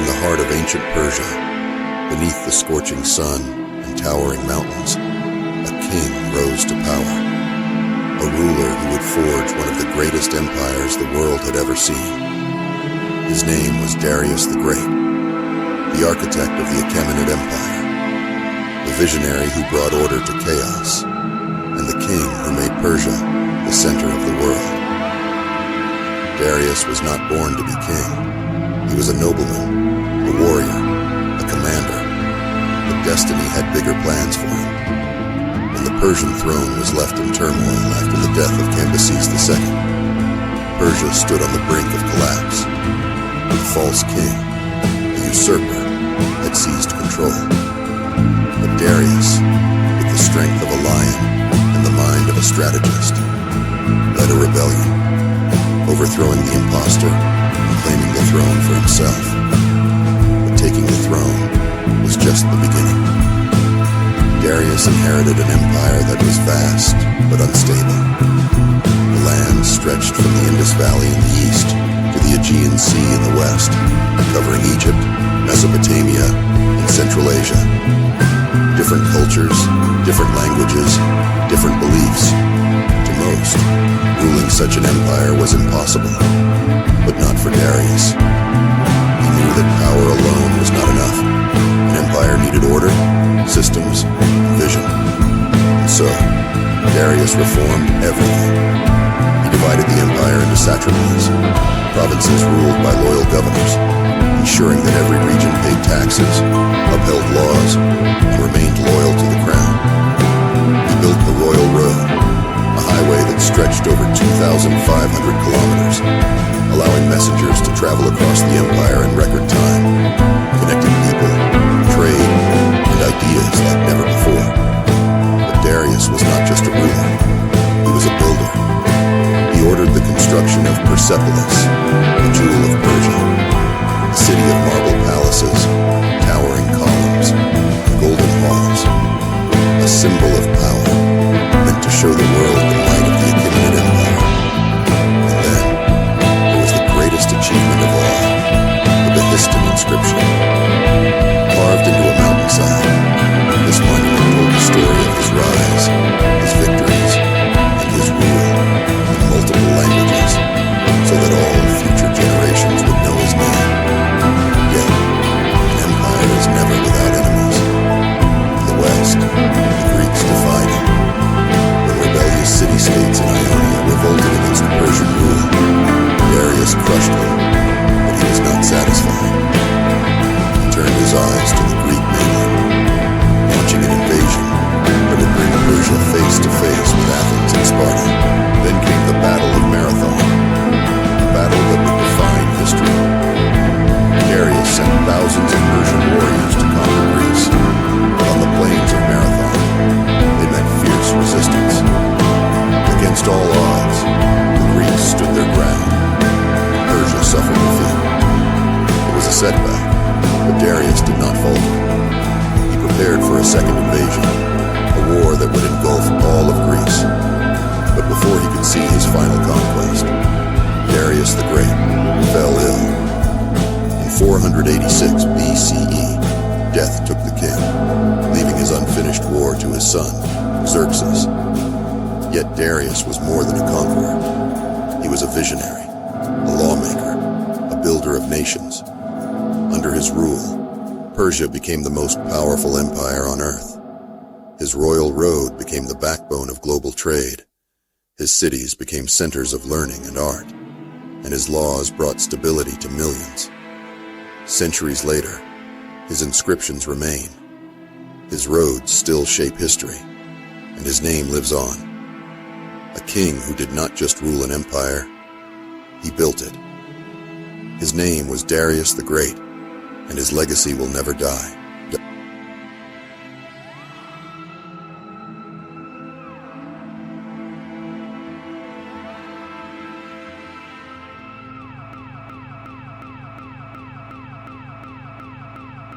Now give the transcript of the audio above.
the heart of ancient Persia, beneath the scorching sun and towering mountains, a king rose to power. A ruler who would forge one of the greatest empires the world had ever seen. His name was Darius the Great, the architect of the Achaemenid Empire, the visionary who brought order to chaos, and the king who made Persia the center of the world. Darius was not born to be king. He was a nobleman, a warrior, a commander, but destiny had bigger plans for him. When the Persian throne was left in turmoil after the death of Cambyses II, Persia stood on the brink of collapse. The false king, a usurper, had seized control. But Darius, with the strength of a lion and the mind of a strategist, led a rebellion, overthrowing the impostor and claiming the throne for himself. But taking the throne was just the beginning. Darius inherited an empire that was vast but unstable. The land stretched from the Indus Valley in the east to the Aegean Sea in the west, covering Egypt, Mesopotamia, and Central Asia. Different cultures, different languages, different beliefs. To most, ruling such an empire was impossible, but not for Darius. He knew that power alone was not enough. An empire needed order, systems, and vision. And so, Darius reformed everything. He divided the empire into satrapies, provinces ruled by loyal governors, ensuring that every region paid taxes, upheld laws, and remained loyal to the crown. He built the Royal Road, a highway that stretched over 2,500 kilometers, allowing messengers to travel across the empire in record time, connecting people, trade, and ideas like never before. But Darius was not just a ruler, he was a builder. He ordered the construction of Persepolis, the jewel of Persia, a city of marble palaces, towering columns, and golden halls, a symbol of power, meant to show the world the might of the Achaemenid Empire. And then, there was the greatest achievement of all, the Behiston inscription. Carved into a mountainside, this monument told the story of his rise, his victories, and his rule in multiple languages, so that all future generations would know his name. Yet, an empire is never without enemies. In the west, the Greeks defied him. When rebellious city-states in Ionia revolted against Persian rule, Darius crushed them, but he was not satisfied. He turned his eyes to the Greek mainland, launching an invasion that would bring Persia face to face with Athens and Sparta. Then came the Battle of Marathon, a battle that would define history. Darius sent thousands of Persian warriors to conquer Greece, but on the plains of Marathon, they met fierce resistance. Against all odds, the Greeks stood their ground, and Persia suffered defeat. It was a setback, but Darius did not falter. He prepared for a second invasion, a war that would engulf all of Greece. But before he could see his final conquest, Darius the Great fell ill. In 486 BCE, death took the king, leaving his unfinished war to his son, Xerxes. Yet Darius was more than a conqueror. He was a visionary, a lawmaker, a builder of nations. Under his rule, Persia became the most powerful empire on earth. His royal road became the backbone of global trade. His cities became centers of learning and art, and his laws brought stability to millions. Centuries later, his inscriptions remain. His roads still shape history, and his name lives on. A king who did not just rule an empire, he built it. His name was Darius the Great, and his legacy will never die.